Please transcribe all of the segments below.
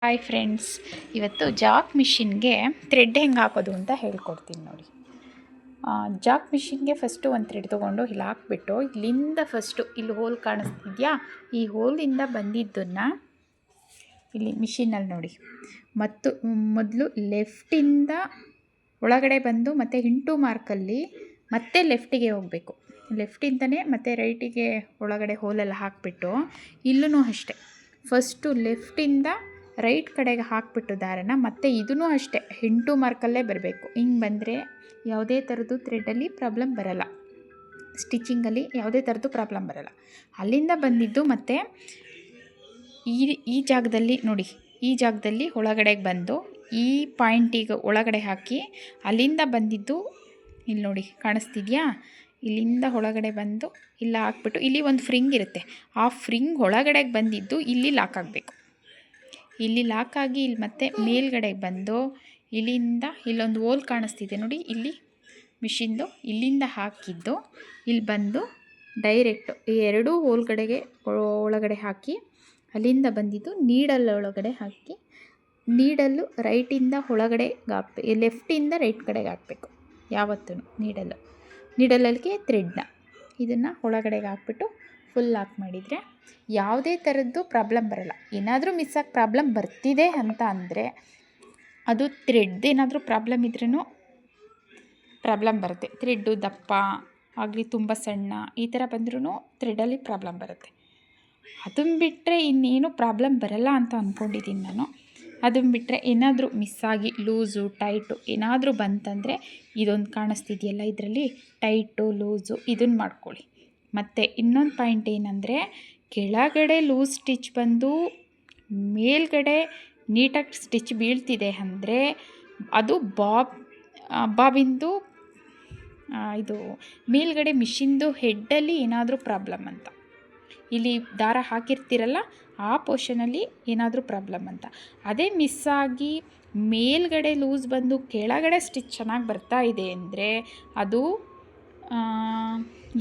Hi friends, ಇವತ್ತು Jack ಮಿಷಿನ್ಗೆ thread ಹೆಂಗೆ ಹಾಕೋದು ಅಂತ ಹೇಳ್ಕೊಡ್ತೀನಿ ನೋಡಿ. ಜಾಕ್ ಮಿಷಿನ್ಗೆ ಫಸ್ಟು ಒಂದು ಥ್ರೆಡ್ ತೊಗೊಂಡು ಇಲ್ಲಿ ಹಾಕ್ಬಿಟ್ಟು ಇಲ್ಲಿಂದ ಫಸ್ಟು ಇಲ್ಲಿ ಹೋಲ್ ಕಾಣಿಸ್ತಿದ್ಯಾ, ಈ ಹೋಲಿಂದ ಬಂದಿದ್ದನ್ನು ಇಲ್ಲಿ ಮಿಷಿನಲ್ಲಿ ನೋಡಿ ಮತ್ತು ಮೊದಲು ಲೆಫ್ಟಿಂದ ಒಳಗಡೆ ಬಂದು ಮತ್ತು ಇಂಟು ಮಾರ್ಕಲ್ಲಿ ಮತ್ತೆ ಲೆಫ್ಟಿಗೆ ಹೋಗಬೇಕು. ಲೆಫ್ಟಿಂದನೇ ಮತ್ತು ರೈಟಿಗೆ ಒಳಗಡೆ ಹೋಲೆಲ್ಲ ಹಾಕಿಬಿಟ್ಟು ಇಲ್ಲೂ ಅಷ್ಟೇ ಫಸ್ಟು ಲೆಫ್ಟಿಂದ ರೈಟ್ ಕಡೆಗೆ ಹಾಕಿಬಿಟ್ಟು ದಾರನ ಮತ್ತು ಇದೂ ಅಷ್ಟೇ ಇಂಟು ಮಾರ್ಕಲ್ಲೇ ಬರಬೇಕು. ಹಿಂಗೆ ಬಂದರೆ ಯಾವುದೇ ಥರದ್ದು ಥ್ರೆಡ್ಡಲ್ಲಿ ಪ್ರಾಬ್ಲಮ್ ಬರಲ್ಲ, ಸ್ಟಿಚಿಂಗಲ್ಲಿ ಯಾವುದೇ ಥರದ್ದು ಪ್ರಾಬ್ಲಮ್ ಬರಲ್ಲ. ಅಲ್ಲಿಂದ ಬಂದಿದ್ದು ಮತ್ತು ಈ ಜಾಗದಲ್ಲಿ ನೋಡಿ, ಈ ಜಾಗದಲ್ಲಿ ಒಳಗಡೆಗೆ ಬಂದು ಈ ಪಾಯಿಂಟಿಗೆ ಒಳಗಡೆ ಹಾಕಿ ಅಲ್ಲಿಂದ ಬಂದಿದ್ದು ಇಲ್ಲಿ ನೋಡಿ ಕಾಣಿಸ್ತಿದ್ಯಾ, ಇಲ್ಲಿಂದ ಒಳಗಡೆ ಬಂದು ಇಲ್ಲ ಹಾಕ್ಬಿಟ್ಟು ಇಲ್ಲಿ ಒಂದು ಫ್ರಿಂಗ್ ಇರುತ್ತೆ, ಆ ಫ್ರಿಂಗ್ ಒಳಗಡೆಗೆ ಬಂದಿದ್ದು ಇಲ್ಲಿ ಲಾಕ್ ಆಗಬೇಕು. ಇಲ್ಲಿ ಲಾಕಾಗಿ ಇಲ್ಲಿ ಮತ್ತೆ ಮೇಲ್ಗಡೆಗೆ ಬಂದು ಇಲ್ಲಿಂದ ಇಲ್ಲೊಂದು ಹೋಲ್ ಕಾಣಿಸ್ತಿದೆ ನೋಡಿ, ಇಲ್ಲಿ ಮಿಷಿನ್ದು ಇಲ್ಲಿಂದ ಹಾಕಿದ್ದು ಇಲ್ಲಿ ಬಂದು ಡೈರೆಕ್ಟು ಈ ಎರಡೂ ಹೋಲ್ಗಡೆಗೆ ಒಳಗಡೆ ಹಾಕಿ ಅಲ್ಲಿಂದ ಬಂದಿದ್ದು ನೀಡಲ್ ಒಳಗಡೆ ಹಾಕಿ, ನೀಡಲ್ಲು ರೈಟಿಂದ ಒಳಗಡೆ ಹಾಕ್ಬೇಕು, ಲೆಫ್ಟಿಂದ ರೈಟ್ ಕಡೆಗೆ ಹಾಕಬೇಕು ಯಾವತ್ತೂ. ನೀಡಲಲ್ಲಿಗೆ ಥ್ರೆಡ್ನ ಇದನ್ನು ಒಳಗಡೆಗೆ ಹಾಕ್ಬಿಟ್ಟು ಫುಲ್ ಲಾಕ್ ಮಾಡಿದರೆ ಯಾವುದೇ ಥರದ್ದು ಪ್ರಾಬ್ಲಮ್ ಬರಲ್ಲ. ಏನಾದರೂ ಮಿಸ್ಸಾಗಿ ಪ್ರಾಬ್ಲಮ್ ಬರ್ತಿದೆ ಅಂತ ಅಂದರೆ ಅದು ಥ್ರೆಡ್ ಏನಾದರೂ ಪ್ರಾಬ್ಲಮ್ ಇದ್ರೂ ಪ್ರಾಬ್ಲಮ್ ಬರುತ್ತೆ. ಥ್ರೆಡ್ಡು ದಪ್ಪ ಆಗಲಿ ತುಂಬ ಸಣ್ಣ ಈ ಥರ ಬಂದ್ರೂ ಥ್ರೆಡಲ್ಲಿ ಪ್ರಾಬ್ಲಮ್ ಬರುತ್ತೆ. ಅದನ್ನು ಬಿಟ್ಟರೆ ಇನ್ನೇನು ಪ್ರಾಬ್ಲಮ್ ಬರಲ್ಲ ಅಂತ ಅಂದ್ಕೊಂಡಿದ್ದೀನಿ ನಾನು. ಅದನ್ನು ಬಿಟ್ಟರೆ ಏನಾದರೂ ಮಿಸ್ಸಾಗಿ ಲೂಸು ಟೈಟು ಏನಾದರೂ ಬಂತಂದರೆ ಇದೊಂದು ಕಾಣಿಸ್ತಿದೆಯಲ್ಲ ಇದರಲ್ಲಿ ಟೈಟು ಲೂಸು ಇದನ್ನು ಮಾಡ್ಕೊಳ್ಳಿ. ಮತ್ತು ಇನ್ನೊಂದು ಪಾಯಿಂಟ್ ಏನಂದರೆ ಕೆಳಗಡೆ ಲೂಸ್ ಸ್ಟಿಚ್ ಬಂದು ಮೇಲ್ಗಡೆ ನೀಟಾಗಿ ಸ್ಟಿಚ್ ಬೀಳ್ತಿದೆ ಅಂದರೆ ಅದು ಬಾಬಿಂದು ಇದು ಮೇಲ್ಗಡೆ ಮಿಷಿನ್ದು ಹೆಡ್ಡಲ್ಲಿ ಏನಾದರೂ ಪ್ರಾಬ್ಲಮ್ ಅಂತ, ಇಲ್ಲಿ ದಾರ ಹಾಕಿರ್ತೀರಲ್ಲ ಆ ಪೋರ್ಷನಲ್ಲಿ ಏನಾದರೂ ಪ್ರಾಬ್ಲಮ್ ಅಂತ. ಅದೇ ಮಿಸ್ಸಾಗಿ ಮೇಲ್ಗಡೆ ಲೂಸ್ ಬಂದು ಕೆಳಗಡೆ ಸ್ಟಿಚ್ ಚೆನ್ನಾಗಿ ಬರ್ತಾ ಇದೆ ಅಂದರೆ ಅದು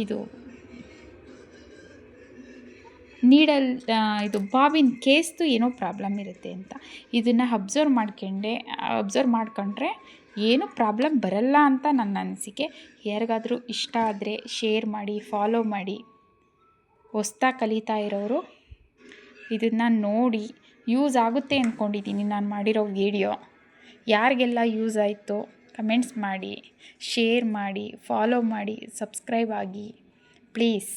ಇದು ನೀಡಲ್ ಇದು ಬಾಬಿನ್ ಕೇಸ್ದು ಏನೋ ಪ್ರಾಬ್ಲಮ್ ಇರುತ್ತೆ ಅಂತ. ಇದನ್ನು ಅಬ್ಸರ್ವ್ ಮಾಡ್ಕೊಂಡ್ರೆ ಏನೂ ಪ್ರಾಬ್ಲಮ್ ಬರಲ್ಲ ಅಂತ ನನ್ನ ಅನಿಸಿಕೆ. ಯಾರಿಗಾದರೂ ಇಷ್ಟ ಆದರೆ ಶೇರ್ ಮಾಡಿ, ಫಾಲೋ ಮಾಡಿ. ಹೊಸ್ದಾಗಿ ಕಲಿತಾ ಇರೋರು ಇದನ್ನು ನೋಡಿ ಯೂಸ್ ಆಗುತ್ತೆ ಅಂದ್ಕೊಂಡಿದ್ದೀನಿ ನಾನು ಮಾಡಿರೋ ವಿಡಿಯೋ. ಯಾರಿಗೆಲ್ಲ ಯೂಸ್ ಆಯಿತು ಕಮೆಂಟ್ಸ್ ಮಾಡಿ, ಶೇರ್ ಮಾಡಿ, ಫಾಲೋ ಮಾಡಿ, ಸಬ್ಸ್ಕ್ರೈಬ್ ಆಗಿ ಪ್ಲೀಸ್.